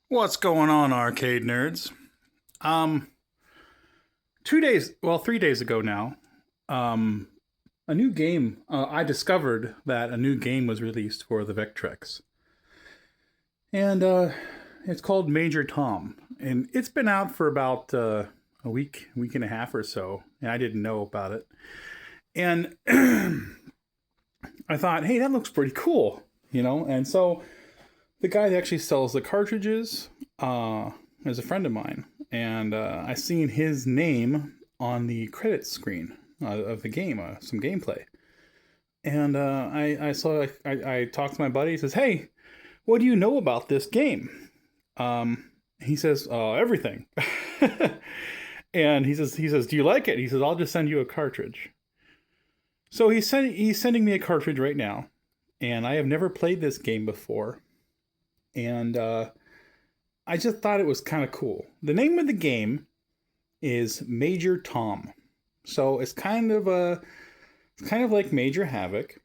What's going on, arcade nerds? 3 days ago now, a new game, I discovered that a new game was released for the Vectrex. And it's called Major Tom. And it's been out for about a week and a half or so. And I didn't know about it. And I thought, hey, that looks pretty cool, you know? And so the guy that actually sells the cartridges is a friend of mine. And I seen his name on the credits screen of the game, some gameplay. And I talked to my buddy. He says, hey, what do you know about this game? He says, everything. And he says, do you like it? He says, I'll just send you a cartridge. So he's sending me a cartridge right now. And I have never played this game before. And I just thought it was kind of cool. The name of the game is Major Tom. So it's kind of like Major Havoc,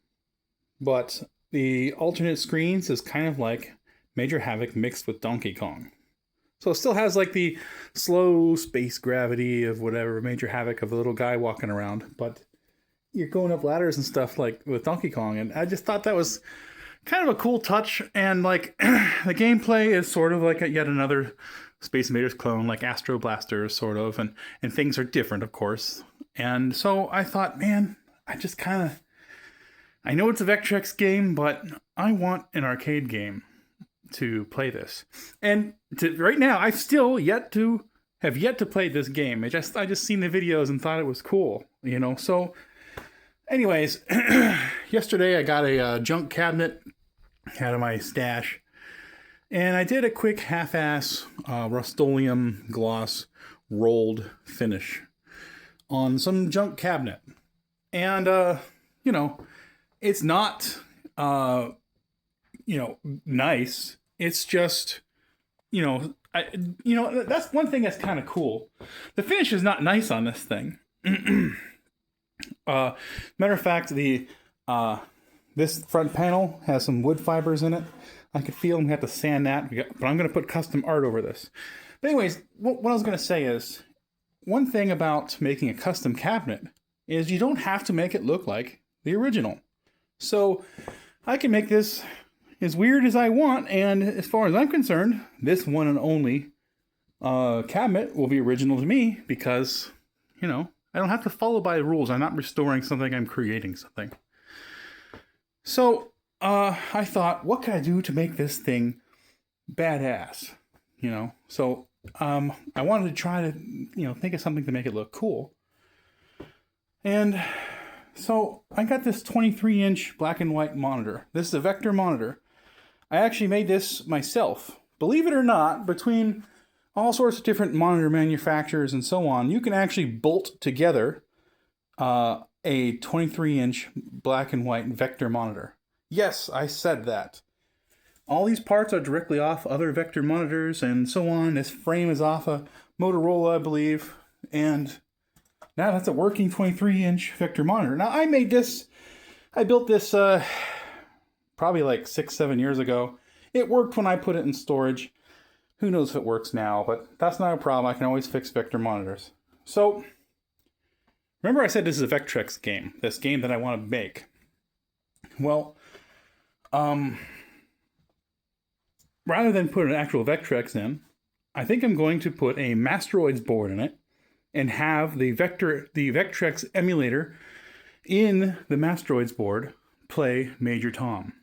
but the alternate screens is kind of like Major Havoc mixed with Donkey Kong. So it still has like the slow space gravity of whatever Major Havoc of the little guy walking around, but you're going up ladders and stuff like with Donkey Kong, and I just thought that was kind of a cool touch. And like the gameplay is sort of like yet another Space Invaders clone, like Astro Blaster sort of, and things are different, of course. And so I thought, man, I know it's a Vectrex game, but I want an arcade game to play this. And right now, I've still yet to play this game. I just seen the videos and thought it was cool, you know. So, anyways, yesterday I got a junk cabinet out of my stash, and I did a quick half-ass Rust-Oleum gloss rolled finish on some junk cabinet. And, you know, it's not, nice. It's just, that's one thing that's kind of cool. The finish is not nice on this thing. Matter of fact, this front panel has some wood fibers in it. I could feel I'm going to have to sand that, but I'm going to put custom art over this. But anyways, what I was going to say is, one thing about making a custom cabinet is you don't have to make it look like the original. So I can make this as weird as I want, and as far as I'm concerned, this one and only cabinet will be original to me because, I don't have to follow by the rules. I'm not restoring something, I'm creating something. So I thought, what can I do to make this thing badass? So I wanted to try to, think of something to make it look cool. And so I got this 23-inch black and white monitor. This is a vector monitor. I actually made this myself. Believe it or not, between all sorts of different monitor manufacturers and so on, you can actually bolt together a 23-inch black and white vector monitor. Yes, I said that. All these parts are directly off other vector monitors and so on. This frame is off a Motorola, I believe. And now that's a working 23-inch vector monitor. Now, I built this probably like 6-7 years ago. It worked when I put it in storage. Who knows if it works now, but that's not a problem. I can always fix vector monitors. So, remember I said this is a Vectrex game, this game that I want to make. Well, rather than put an actual Vectrex in, I think I'm going to put a Mastroids board in it and have the Vectrex emulator in the Mastroids board play Major Tom.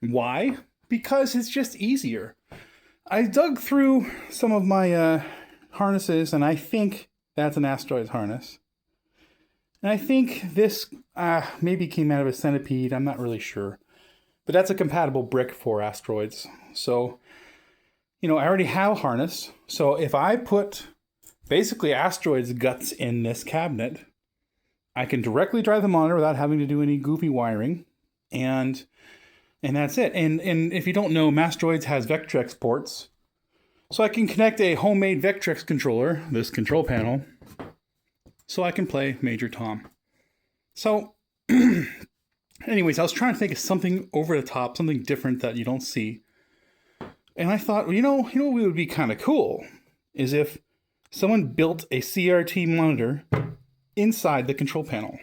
Why? Because it's just easier. I dug through some of my harnesses, and I think that's an Asteroids harness. And I think this maybe came out of a Centipede. I'm not really sure. But that's a compatible brick for Asteroids. So, I already have a harness. So if I put basically Asteroids guts in this cabinet, I can directly drive the monitor without having to do any goofy wiring. And that's it. And if you don't know, Mastroids has Vectrex ports. So I can connect a homemade Vectrex controller, this control panel, so I can play Major Tom. So anyways, I was trying to think of something over the top, something different that you don't see. And I thought, well, you know what would be kind of cool is if someone built a CRT monitor inside the control panel.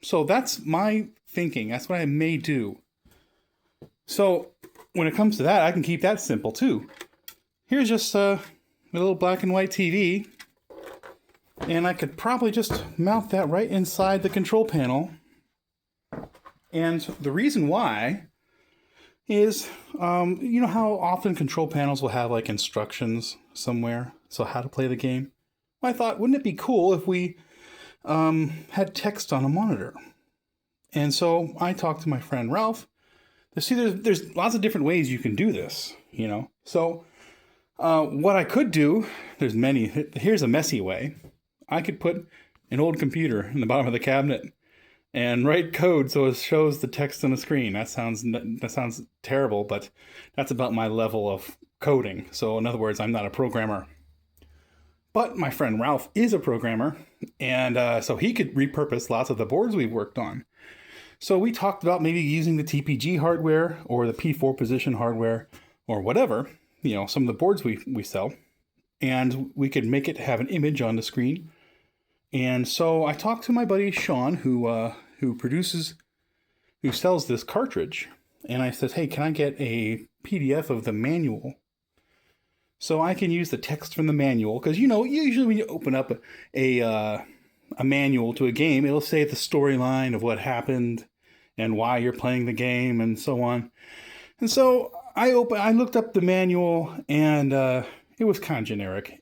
So that's my thinking. That's what I may do. So when it comes to that, I can keep that simple too. Here's just a little black and white TV. And I could probably just mount that right inside the control panel. And the reason why is, you know how often control panels will have like instructions somewhere, so how to play the game? Well, I thought, wouldn't it be cool if we had text on a monitor? And so I talked to my friend Ralph. See, there's lots of different ways you can do this, you know. So what I could do, there's many. Here's a messy way. I could put an old computer in the bottom of the cabinet and write code so it shows the text on the screen. That sounds terrible, but that's about my level of coding. So in other words, I'm not a programmer. But my friend Ralph is a programmer, and so he could repurpose lots of the boards we've worked on. So we talked about maybe using the TPG hardware or the P4 position hardware or whatever, you know, some of the boards we sell, and we could make it have an image on the screen. And so I talked to my buddy Sean, who sells this cartridge, and I said, hey, can I get a PDF of the manual so I can use the text from the manual? Because, you know, usually when you open up a manual to a game, it'll say the storyline of what happened and why you're playing the game and so on. And so I looked up the manual, and it was kind of generic.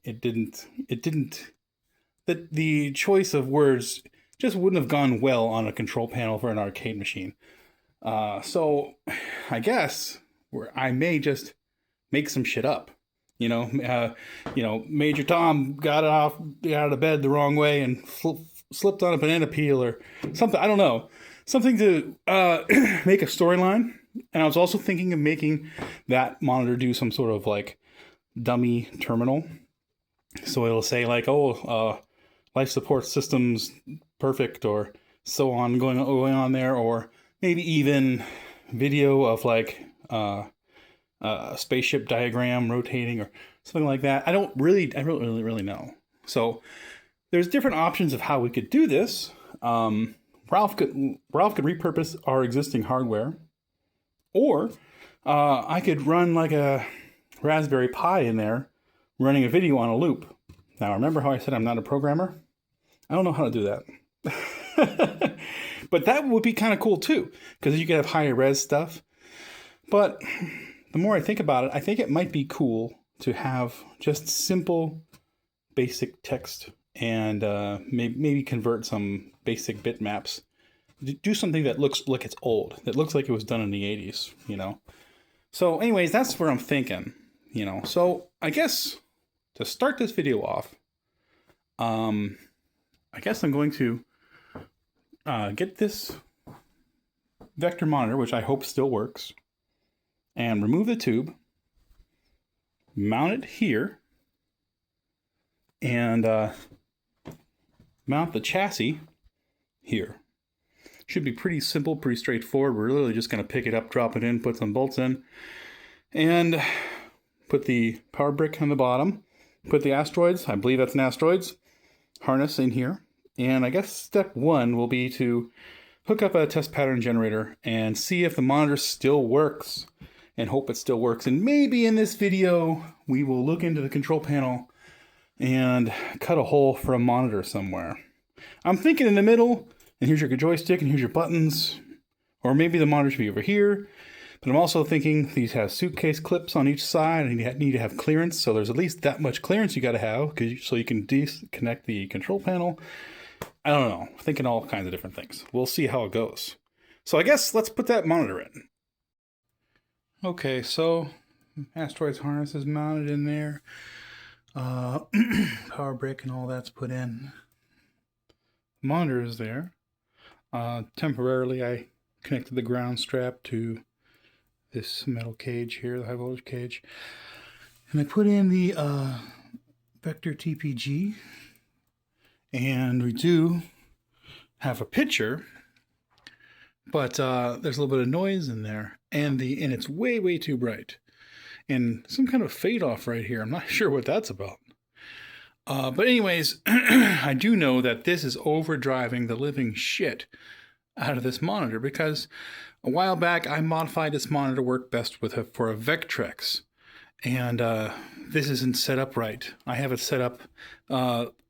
The choice of words just wouldn't have gone well on a control panel for an arcade machine. So I guess I may just make some shit up. You know, Major Tom got out of bed the wrong way and slipped on a banana peel or something. I don't know. Something to make a storyline. And I was also thinking of making that monitor do some sort of like dummy terminal. So it'll say like, life support systems perfect, or so on, going on there, or maybe even video of like a spaceship diagram rotating or something like that. I don't really know. So there's different options of how we could do this. Ralph could repurpose our existing hardware, or I could run like a Raspberry Pi in there, running a video on a loop. Now, remember how I said I'm not a programmer? I don't know how to do that. But that would be kind of cool too, because you could have higher res stuff. But the more I think about it, I think it might be cool to have just simple, basic text and maybe convert some basic bitmaps. Do something that looks like it's old, that looks like it was done in the 80s, you know? So anyways, that's where I'm thinking, you know? So I guess to start this video off, I guess I'm going to get this vector monitor, which I hope still works, and remove the tube, mount it here, and mount the chassis here. Should be pretty simple, pretty straightforward. We're literally just going to pick it up, drop it in, put some bolts in, and put the power brick on the bottom, put the asteroids, I believe that's an asteroids, harness in here. And I guess step one will be to hook up a test pattern generator and see if the monitor still works, and hope it still works. And maybe in this video, we will look into the control panel and cut a hole for a monitor somewhere. I'm thinking in the middle, and here's your joystick, and here's your buttons. Or maybe the monitor should be over here. But I'm also thinking these have suitcase clips on each side, and you need to have clearance. So there's at least that much clearance you got to have, so you can disconnect the control panel. I don't know. Thinking all kinds of different things. We'll see how it goes. So I guess let's put that monitor in. Okay, so asteroids harness is mounted in there. Power brick and all that's put in. Monitor is there. Temporarily, I connected the ground strap to this metal cage here, the high voltage cage. And I put in the vector TPG. And we do have a picture, but there's a little bit of noise in there, and it's way too bright, and some kind of fade off right here. I'm not sure what that's about. But anyways, I do know that this is overdriving the living shit out of this monitor, because a while back I modified this monitor to work best for a vectrex, and this isn't set up right. I have it set up.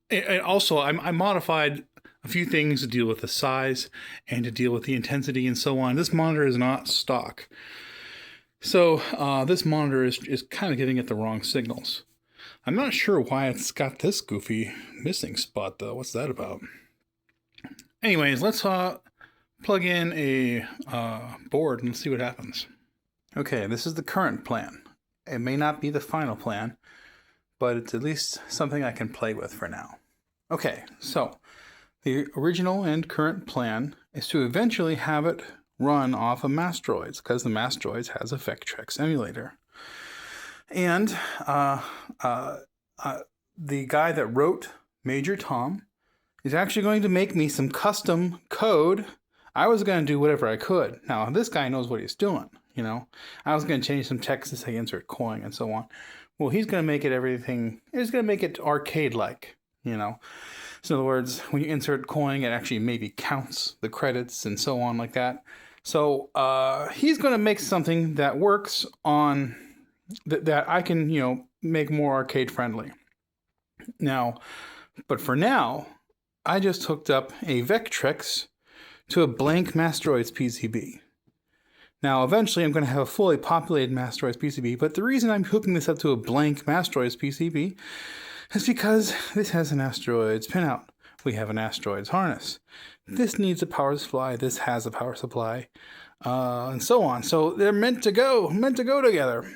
And also, I modified a few things to deal with the size and to deal with the intensity and so on. This monitor is not stock, so this monitor is kind of giving it the wrong signals. I'm not sure why it's got this goofy missing spot, though. What's that about? Anyways, let's plug in a board and see what happens. Okay, this is the current plan. It may not be the final plan, but it's at least something I can play with for now. Okay, so the original and current plan is to eventually have it run off of Mastroids, because the Mastroids has a vectrex emulator. And the guy that wrote Major Tom is actually going to make me some custom code. I was going to do whatever I could. Now, this guy knows what he's doing, you know. I was going to change some text to say insert coin and so on. Well, he's going to make it everything. He's going to make it arcade-like, you know. So in other words, when you insert coin, it actually maybe counts the credits and so on like that. So he's going to make something that works on... that I can, you know, make more arcade friendly. Now, but for now, I just hooked up a vectrex to a blank Mastroids PCB. Now, eventually I'm going to have a fully populated Mastroids PCB, but the reason I'm hooking this up to a blank Mastroids PCB is because this has an Asteroids pinout. We have an Asteroids harness. This needs a power supply. This has a power supply, and so on. So they're meant to go together.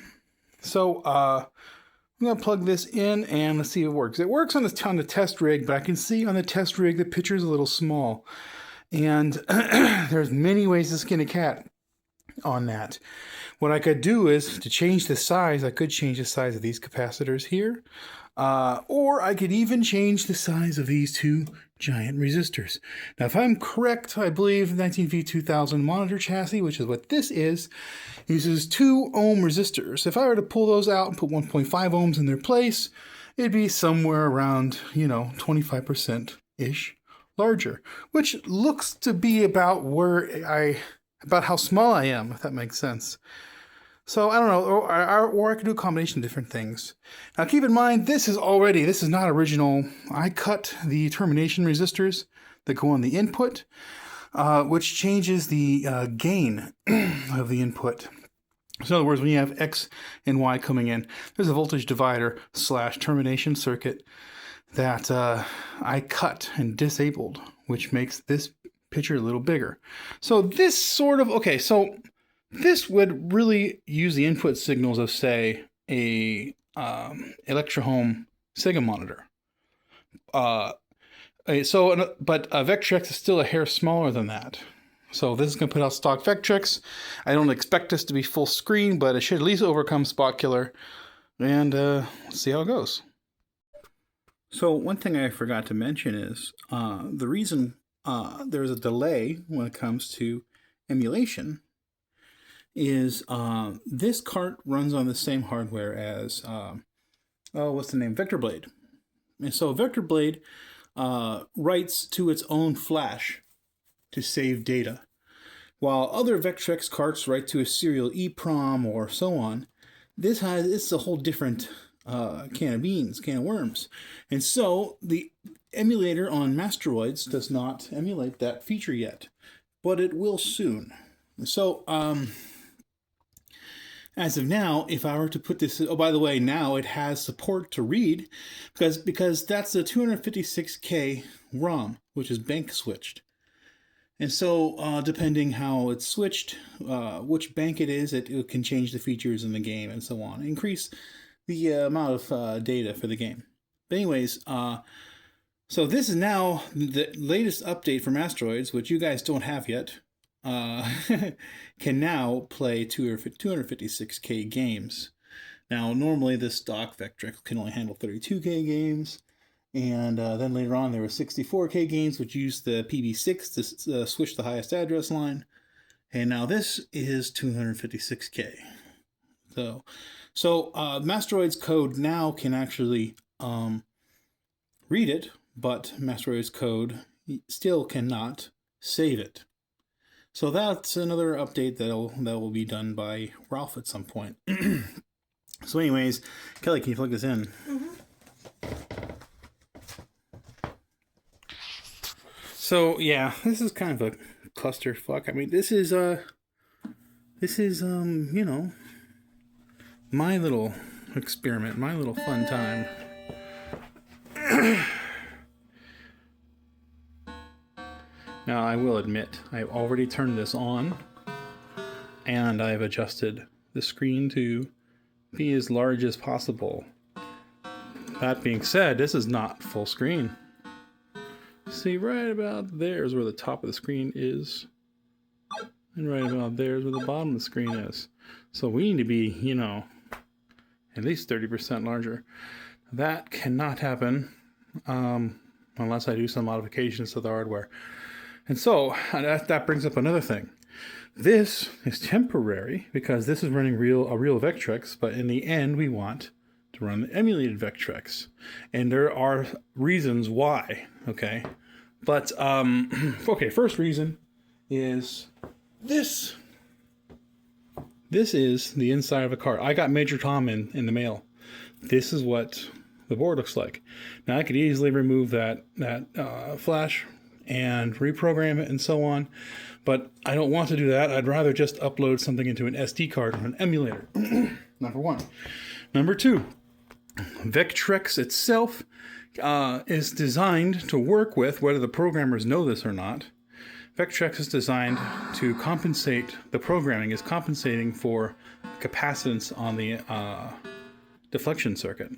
So I'm going to plug this in and let's see if it works. It works on the test rig, but I can see on the test rig the picture is a little small. And there's many ways to skin a cat on that. What I could do is to change the size. I could change the size of these capacitors here. Or I could even change the size of these two giant resistors. Now, if I'm correct, I believe 19V2000 monitor chassis, which is what this is, uses 2 ohm resistors. If I were to pull those out and put 1.5 ohms in their place, it'd be somewhere around, 25%-ish larger, which looks to be about about how small I am, if that makes sense. So I don't know, or I could do a combination of different things. Now keep in mind, this is not original. I cut the termination resistors that go on the input, which changes the gain of the input. So in other words, when you have X and Y coming in, there's a voltage divider / termination circuit that I cut and disabled, which makes this picture a little bigger. So this this would really use the input signals of, say, a Electrohome Sega monitor. But a Vectrex is still a hair smaller than that. So this is going to put out stock Vectrex. I don't expect this to be full screen, but it should at least overcome spot killer. And let's see how it goes. So one thing I forgot to mention is the reason there's a delay when it comes to emulation is this cart runs on the same hardware as VectorBlade. And so VectorBlade writes to its own flash to save data, while other Vectrex carts write to a serial EEPROM or so on. It's a whole different can of worms. And so the emulator on Mastroids does not emulate that feature yet, but it will soon. So as of now, if I were to put this, by the way, now it has support to read, because that's a 256K ROM, which is bank switched. And so depending how it's switched, which bank it is, it can change the features in the game and so on, increase the amount of data for the game. But anyways, so this is now the latest update from Asteroids, which you guys don't have yet. Can now play 256K games. Now, normally this stock Vectrex can only handle 32K games, And then later on, there were 64K games, which used the PB6 to switch the highest address line. And now this is 256K. So Masteroid's code now can actually read it, but Masteroid's code still cannot save it. So that's another update that will be done by Ralph at some point. So anyways, Kelly, can you plug this in? Mm-hmm. So yeah, this is kind of a clusterfuck. I mean, this is you know, my little experiment, my little fun time. Now, I will admit, I've already turned this on, and I've adjusted the screen to be as large as possible. That being said, this is not full screen. See, right about there is where the top of the screen is, and right about there is where the bottom of the screen is. So we need to be, you know, at least 30% larger. That cannot happen unless I do some modifications to the hardware. And so that brings up another thing. This is temporary because this is running a real vectrex, but in the end we want to run the emulated vectrex. And there are reasons why, okay? But, okay, first reason is this. This is the inside of a card. I got Major Tom in the mail. This is what the board looks like. Now I could easily remove that flash and reprogram it and so on, but I don't want to do that. I'd rather just upload something into an SD card or an emulator. Number one. Number two, Vectrex itself is designed to work with, whether the programmers know this or not. Vectrex is designed to compensate, the programming is compensating for capacitance on the deflection circuit.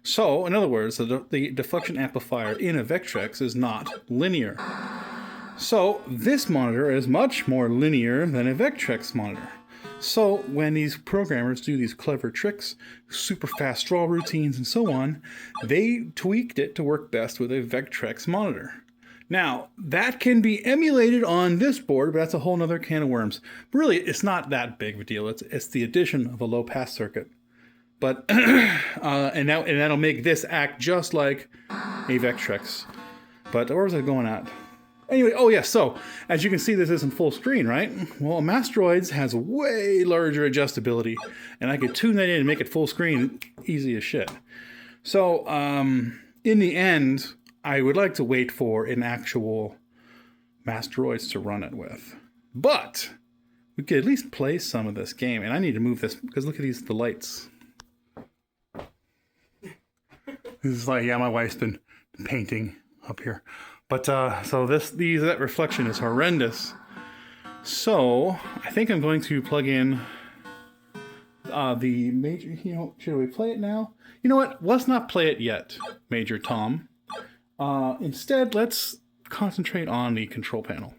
So, in other words, the deflection amplifier in a Vectrex is not linear. So, this monitor is much more linear than a Vectrex monitor. So, when these programmers do these clever tricks, super fast draw routines and so on, they tweaked it to work best with a Vectrex monitor. Now, that can be emulated on this board, but that's a whole other can of worms. But really, it's not that big of a deal. It's the addition of a low-pass circuit. But and that'll make this act just like a Vectrex. But where was I going at? Anyway, oh yeah, so as you can see, this isn't full screen, right? Well, Masteroids has way larger adjustability, and I could tune that in and make it full screen easy as shit. So in the end, I would like to wait for an actual Masteroids to run it with. But we could at least play some of this game, and I need to move this because look at the lights. This is like, yeah, my wife's been painting up here. But, so that reflection is horrendous. So, I think I'm going to plug in the Major, you know, should we play it now? You know what? Let's not play it yet, Major Tom. Instead, let's concentrate on the control panel.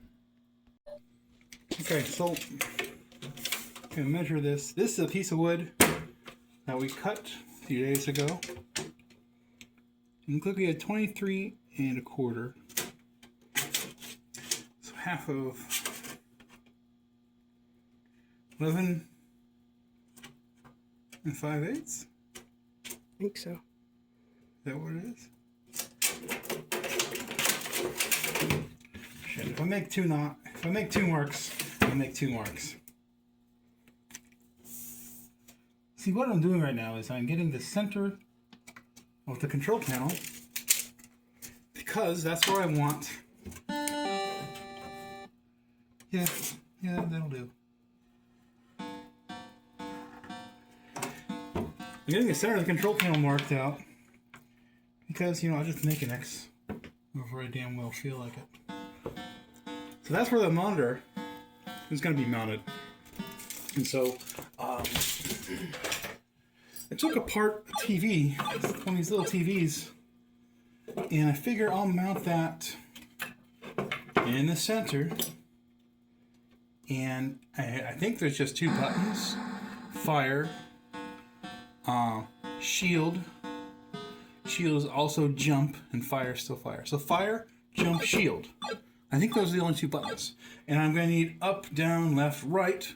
Okay, so, I'm going to measure this. This is a piece of wood that we cut a few days ago. And look, we had 23 1/4. So half of 11 5/8. I think so. Is that what it is? Shit, if I make two marks, I'll make 2 marks. See, what I'm doing right now is I'm getting the center of the control panel because that's where I want. Yeah, that'll do. I'm getting the center of the control panel marked out because, you know, I'll just make an X wherever I damn well feel like it. So that's where the monitor is going to be mounted. And so, I took apart a TV, one of these little TVs, and I figure I'll mount that in the center. And I think there's just 2 buttons: fire, shield, Shield is also jump, and fire is still fire. So fire, jump, shield. I think those are the only two buttons. And I'm going to need up, down, left, right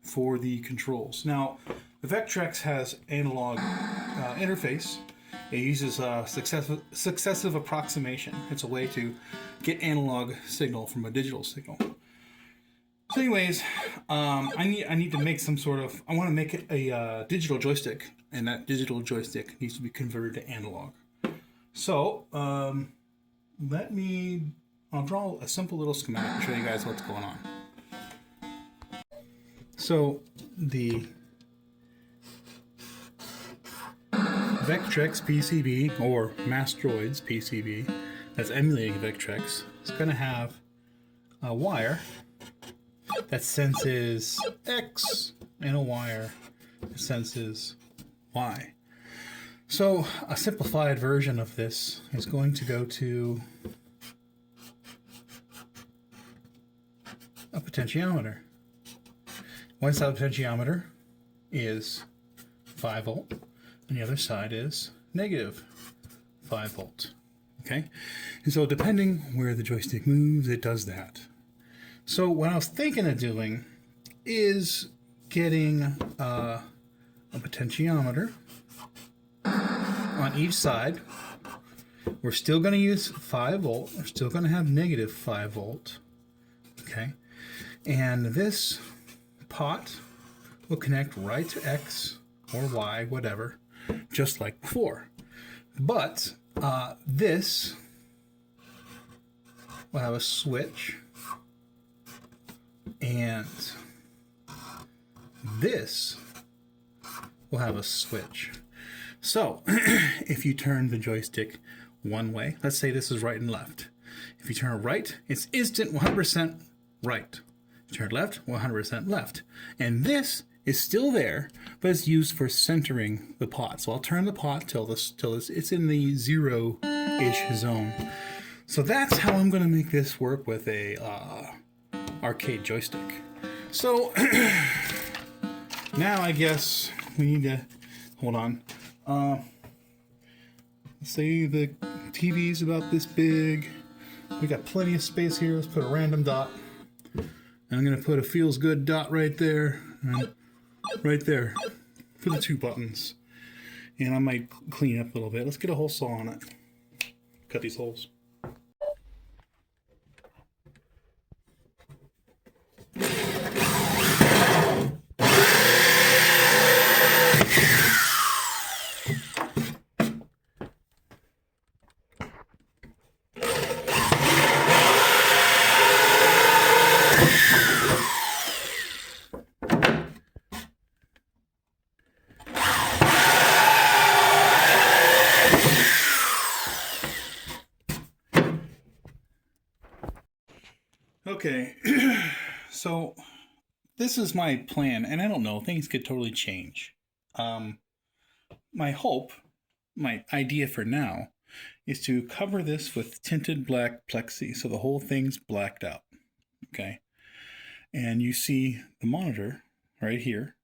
for the controls. Now, the Vectrex has analog interface. It uses successive approximation. It's a way to get analog signal from a digital signal. So anyways, I need to make some sort of, I want to make it a digital joystick, and that digital joystick needs to be converted to analog. So I'll draw a simple little schematic to show you guys what's going on. So the Vectrex PCB, or Masteroids PCB, that's emulating Vectrex, is going to have a wire that senses X and a wire that senses Y. So a simplified version of this is going to go to a potentiometer. One side of the potentiometer is 5 volt, and the other side is negative 5 volt. Okay? And so depending where the joystick moves, it does that. So what I was thinking of doing is getting a potentiometer on each side. We're still going to use 5 volt. We're still going to have negative 5 volt. Okay? And this pot will connect right to X or Y, whatever, just like before. But this will have a switch, and this will have a switch. So if you turn the joystick one way, let's say this is right and left. If you turn it right, it's instant 100% right. If you turn it left, 100% left. And this is still there, but it's used for centering the pot. So I'll turn the pot till it's in the 0-ish zone. So that's how I'm going to make this work with a arcade joystick. So now I guess we need to hold on. Say the TV's about this big. We got plenty of space here. Let's put a random dot. And I'm going to put a feels good dot right there. And right there for the 2 buttons. And I might clean it up a little bit. Let's get a hole saw on it. Cut these holes. Okay, so this is my plan, and I don't know, things could totally change. My hope, my idea for now, is to cover this with tinted black plexi, so the whole thing's blacked out, okay? And you see the monitor right here.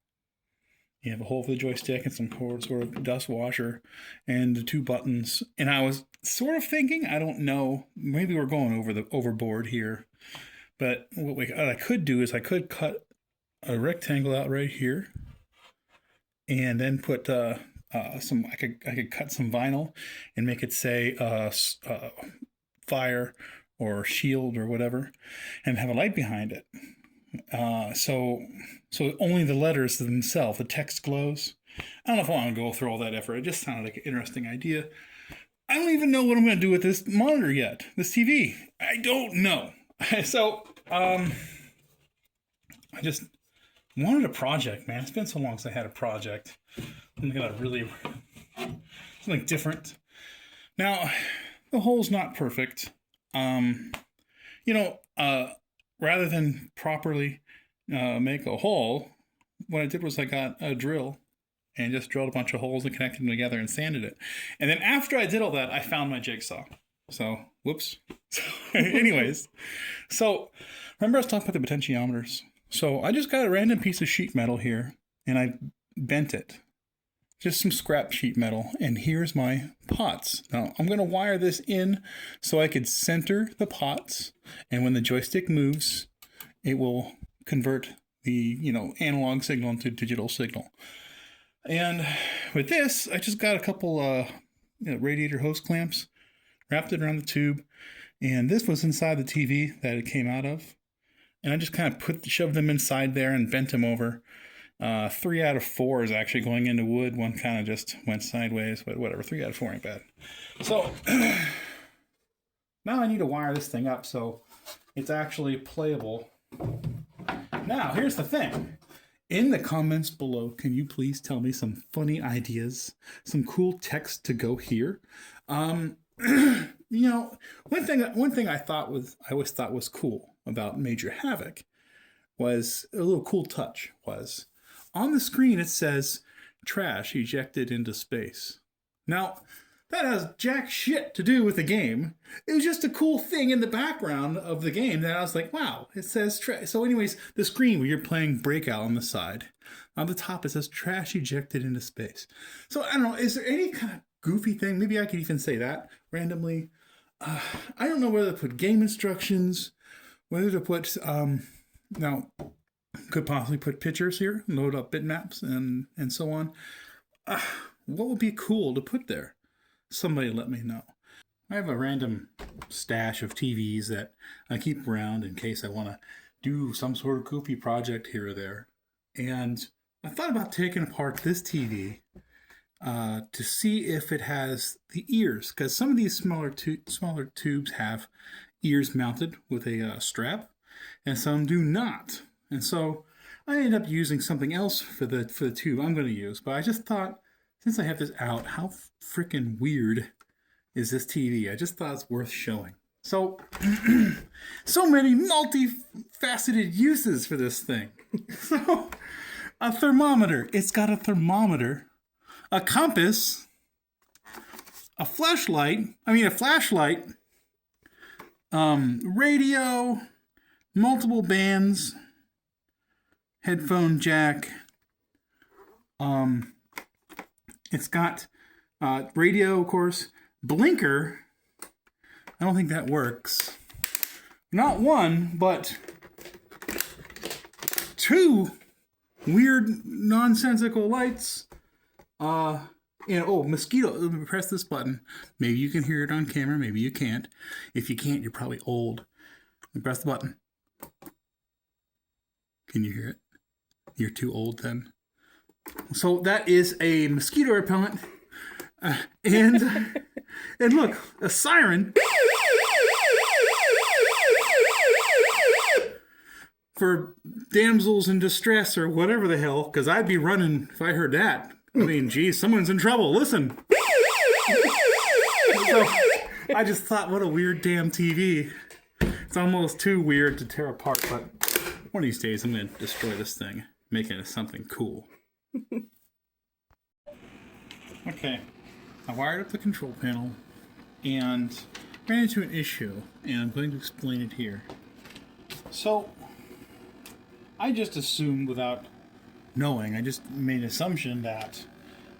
You have a hole for the joystick and some sort of dust washer and the 2 buttons. And I was sort of thinking, I don't know, maybe we're going overboard here. But what I could do is I could cut a rectangle out right here, and then put I could cut some vinyl and make it say fire or shield or whatever, and have a light behind it. So only the letters themselves, the text glows. I don't know if I want to go through all that effort. It just sounded like an interesting idea. I don't even know what I'm going to do with this monitor yet, this TV. I don't know. So, I just wanted a project, man. It's been so long since I had a project. I'm gonna really something different. Now, the hole's not perfect. Rather than properly make a hole, what I did was I got a drill and just drilled a bunch of holes and connected them together and sanded it. And then after I did all that, I found my jigsaw. So, whoops. Anyways, so remember I was talking about the potentiometers. So I just got a random piece of sheet metal here, and I bent it. just some scrap sheet metal, and here's my pots. Now I'm going to wire this in so I could center the pots, and when the joystick moves, it will convert the analog signal into digital signal. And with this, I just got a couple radiator hose clamps, wrapped it around the tube, and this was inside the TV that it came out of. And I just kind of shoved them inside there and bent them over. 3 out of 4 is actually going into wood. One kind of just went sideways, but whatever. 3 out of 4 ain't bad. So now I need to wire this thing up so it's actually playable. Now, here's the thing. In the comments below, can you please tell me some funny ideas, some cool text to go here? One thing I always thought was cool about Major Havoc was a little cool touch was on the screen it says trash ejected into space. Now, that has jack shit to do with the game. It was just a cool thing in the background of the game that I was like, wow, it says trash. So anyways, the screen where you're playing Breakout on the side, on the top it says trash ejected into space. So I don't know, is there any kind of goofy thing? Maybe I could even say that randomly. I don't know whether to put game instructions, whether to put, now, could possibly put pictures here, load up bitmaps and so on. What would be cool to put there? Somebody let me know. I have a random stash of TVs that I keep around in case I want to do some sort of goofy project here or there. And I thought about taking apart this TV to see if it has the ears, because some of these smaller tubes have ears mounted with a strap, and some do not. And so I ended up using something else for the tube I'm going to use. But I just thought, since I have this out, how freaking weird is this TV? I just thought it's worth showing. So, so many multifaceted uses for this thing. So, a thermometer. It's got a thermometer, a compass, a flashlight, radio, multiple bands, headphone jack. It's got radio, of course, blinker. I don't think that works. Not one, but 2 weird, nonsensical lights. Mosquito. Let me press this button. Maybe you can hear it on camera. Maybe you can't. If you can't, you're probably old. Let me press the button. Can you hear it? You're too old then. So that is a mosquito repellent. And look, a siren. For damsels in distress or whatever the hell, because I'd be running if I heard that. I mean, geez, someone's in trouble. Listen. So I just thought, what a weird damn TV. It's almost too weird to tear apart, but one of these days I'm going to destroy this thing, make it something cool. Okay, I wired up the control panel and ran into an issue, and I'm going to explain it here. So, I just assumed without knowing, I just made an assumption that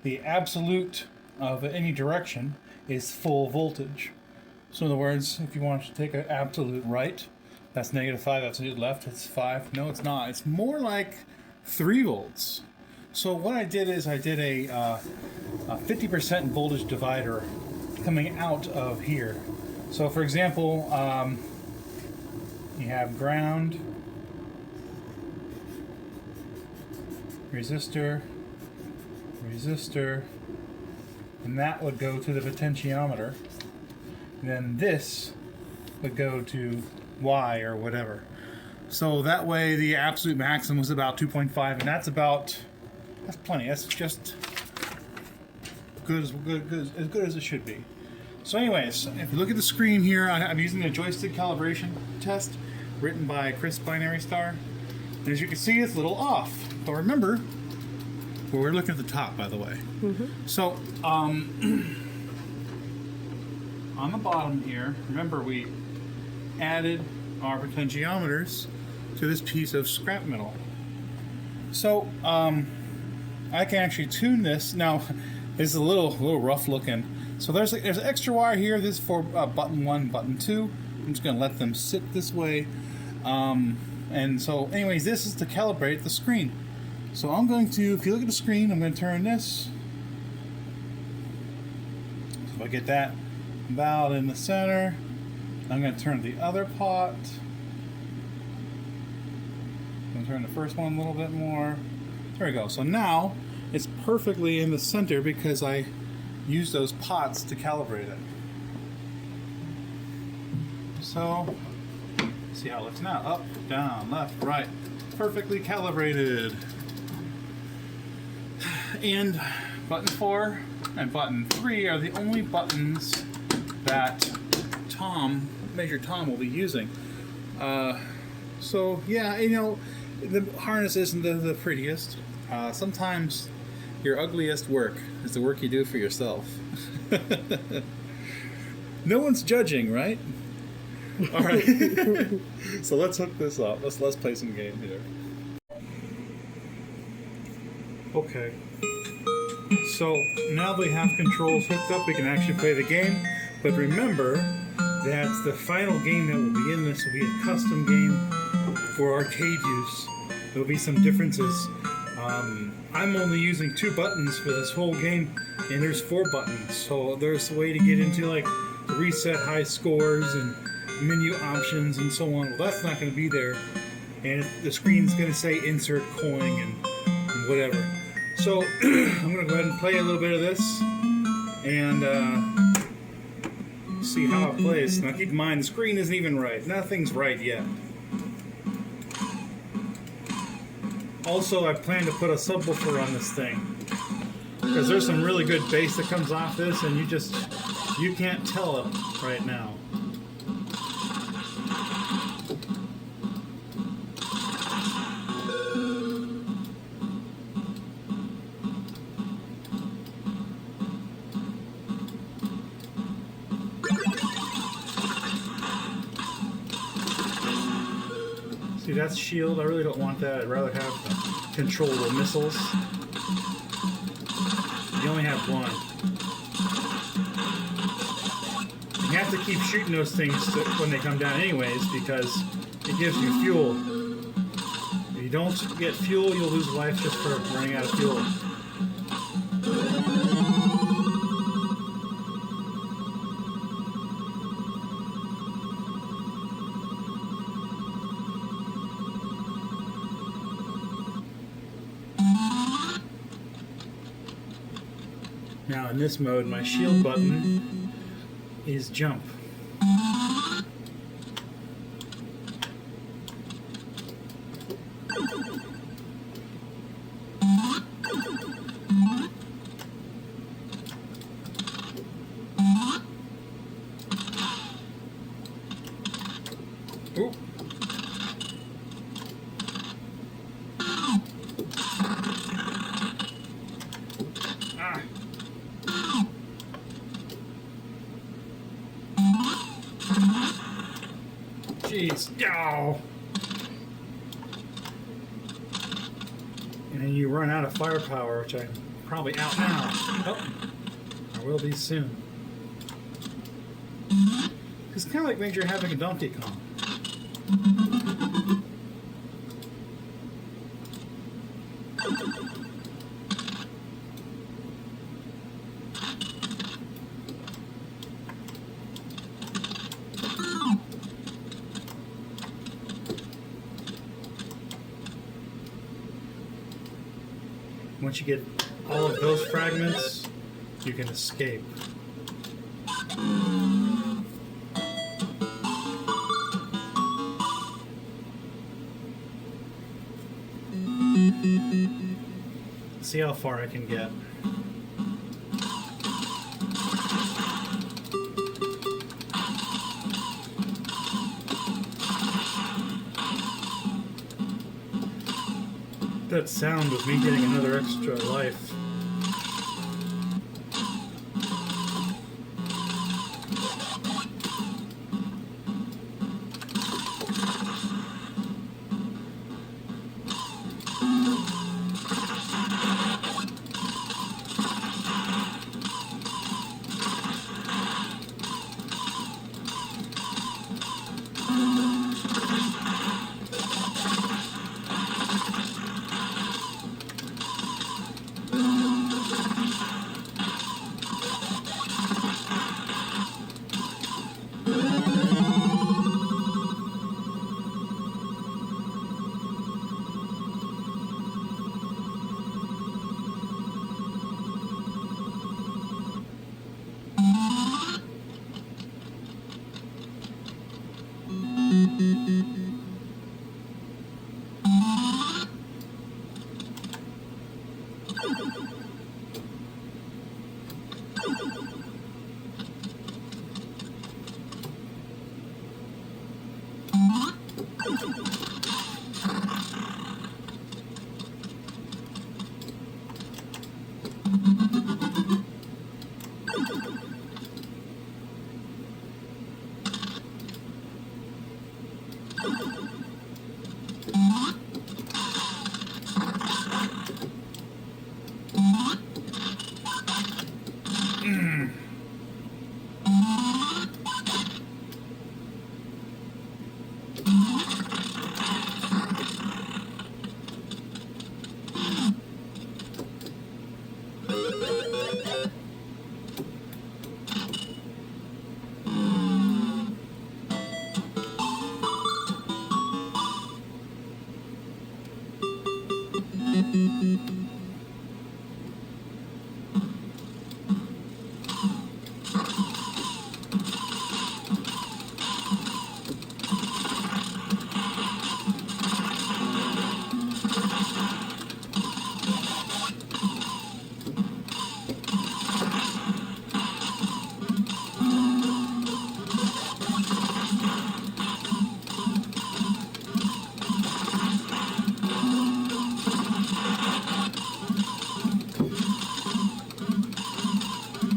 the absolute of any direction is full voltage. So in other words, if you want to take an absolute right, that's -5, absolute left, it's 5. No, it's not. It's more like 3 volts. So what I did is I did a 50% voltage divider coming out of here. So for example, you have ground, resistor, and that would go to the potentiometer. And then this would go to Y or whatever. So that way the absolute maximum was about 2.5, and that's plenty. That's just as good as it should be. So anyways, if you look at the screen here, I'm using a joystick calibration test written by Chris Binary Star. And as you can see, it's a little off. But remember, we're looking at the top, by the way. Mm-hmm. So, on the bottom here, remember we added our potentiometers to this piece of scrap metal. So, I can actually tune this. Now, it's a little rough looking. So there's an extra wire here. This is for button 1, button 2. I'm just going to let them sit this way. And so, anyways, this is to calibrate the screen. So I'm going to, if you look at the screen, I'm going to turn this. So if I get that about in the center, I'm going to turn the other pot. I'm going to turn the first one a little bit more. There we go. So now it's perfectly in the center because I use those pots to calibrate it. So, see how it looks now. Up, down, left, right. Perfectly calibrated. And button 4 and button 3 are the only buttons that Major Tom will be using. So, yeah, you know, the harness isn't the prettiest. Sometimes your ugliest work is the work you do for yourself. No one's judging, right? All right. So let's hook this up. Let's play some game here. Okay. So now they have controls hooked up, we can actually play the game. But remember that the final game that will be in this will be a custom game for arcade use. There'll be some differences. I'm only using 2 buttons for this whole game, and there's 4 buttons. So there's a way to get into like reset high scores and menu options and so on. Well, that's not going to be there, and the screen's going to say insert coin and whatever. So I'm going to go ahead and play a little bit of this and see how it plays. Now keep in mind, the screen isn't even right. Nothing's right yet. Also, I plan to put a subwoofer on this thing because there's some really good bass that comes off this, and you can't tell it right now. See, that's shield. I really don't want that. I'd rather have controllable missiles. You only have one. You have to keep shooting those things when they come down anyways, because it gives you fuel. If you don't get fuel, you'll lose life just for running out of fuel. Now in this mode, my shield button is jump. Ooh. Ah. Jeez. Oh. And then you run out of firepower, which I'm probably out now. Oh, I will be soon. It's kind of like when you're having a Donkey Kong. Once you get all of those fragments, you can escape. See how far I can get. That sound was me getting another extra life.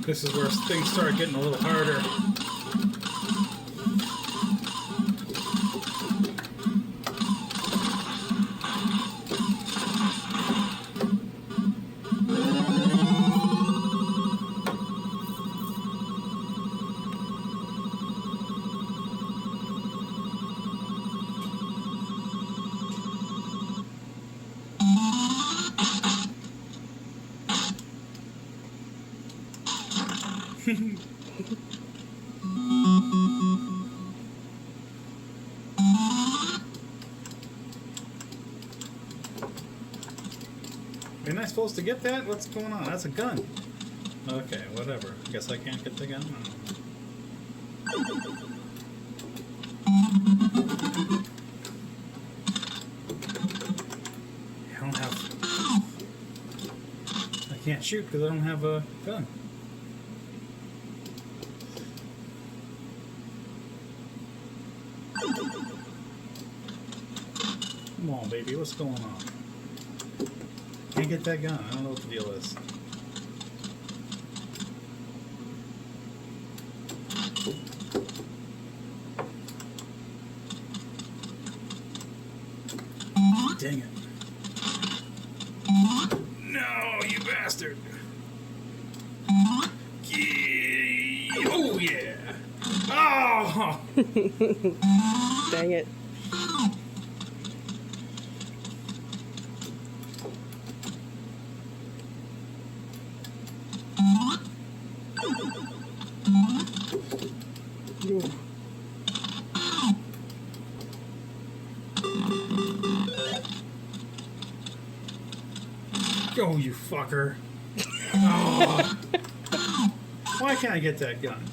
This is where things start getting a little harder. Am I supposed to get that? What's going on? That's a gun. Okay, whatever. Guess I can't get the gun. I don't have... I can't shoot because I don't have a gun. Come on, baby. What's going on? Can't get that gun. I don't know what the deal is. Dang it. No, you bastard. Yeah. Oh, yeah. Oh! Dang it. Oh, you fucker. Oh. Why can't I get that gun?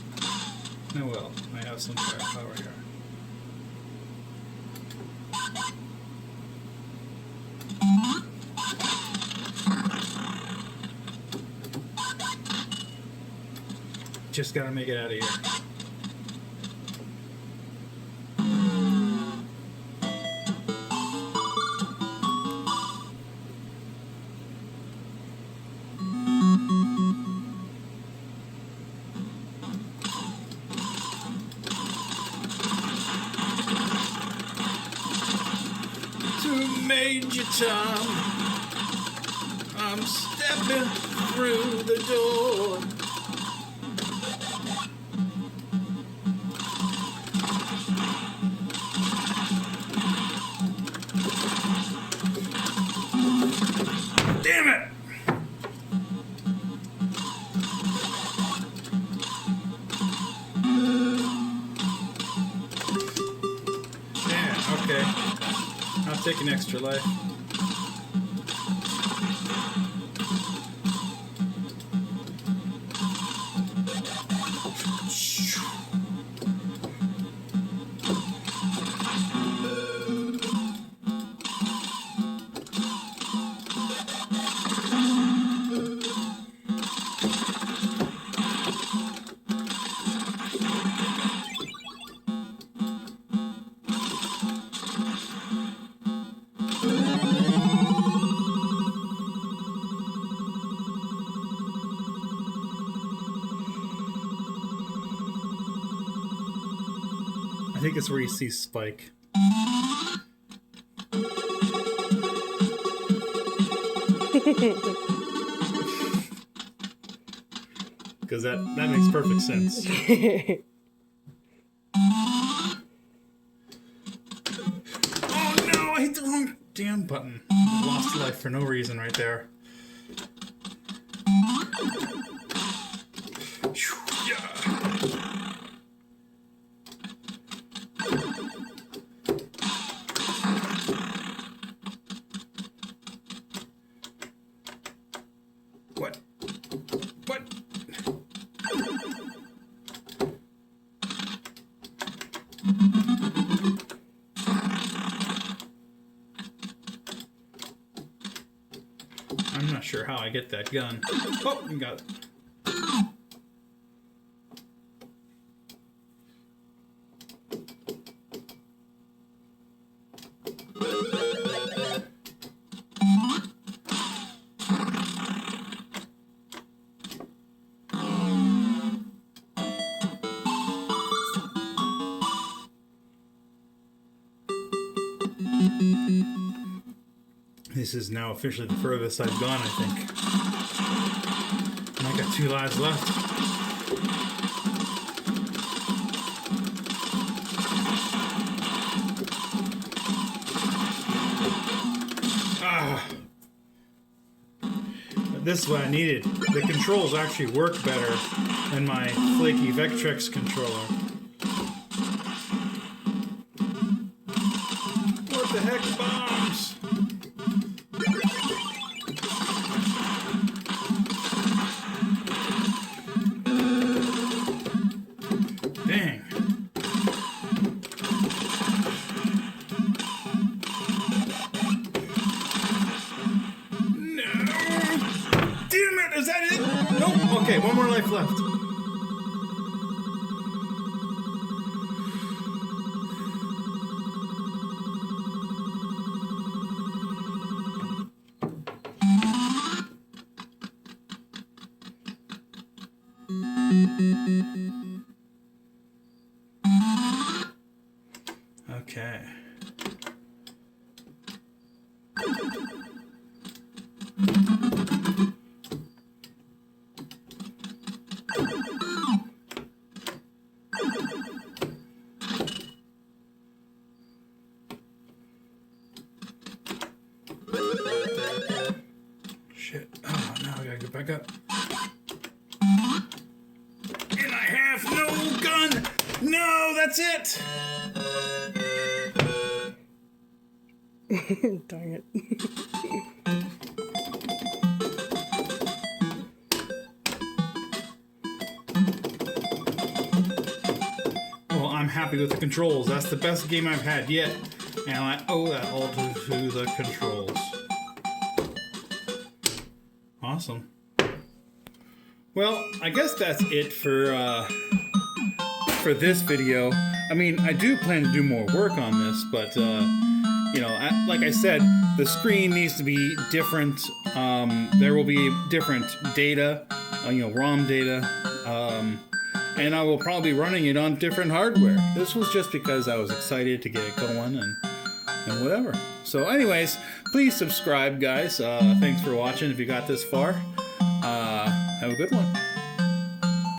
Oh well, I have some power here. Just gotta make it out of here. Major Tom, I'm stepping through the door. Damn it! Yeah, okay. I'll take an extra life. think it's where you see Spike. Because that makes perfect sense. Oh no, I hit the wrong damn button. I lost life for no reason right there. What? What? I'm not sure how I get that gun. Oh, you got it. This is now officially the furthest I've gone, I think. And I got 2 lives left. Ah! But this is what I needed. The controls actually work better than my flaky Vectrex controller. What the heck, bombs? Dang. No. Damn it, is that it? Nope. Okay, 1 more life left. Okay. Shit. Oh, now I gotta get back up. And I have no gun! No, that's it! Darn it. Well, I'm happy with the controls. That's the best game I've had yet. And I owe that all to the controls. Awesome. Well, I guess that's it for this video. I mean, I do plan to do more work on this, but you know, like I said, the screen needs to be different. There will be different data, you know, ROM data, and I will probably be running it on different hardware. This was just because I was excited to get it going and whatever. So anyways, please subscribe, guys. Thanks for watching if you got this far. Have a good one.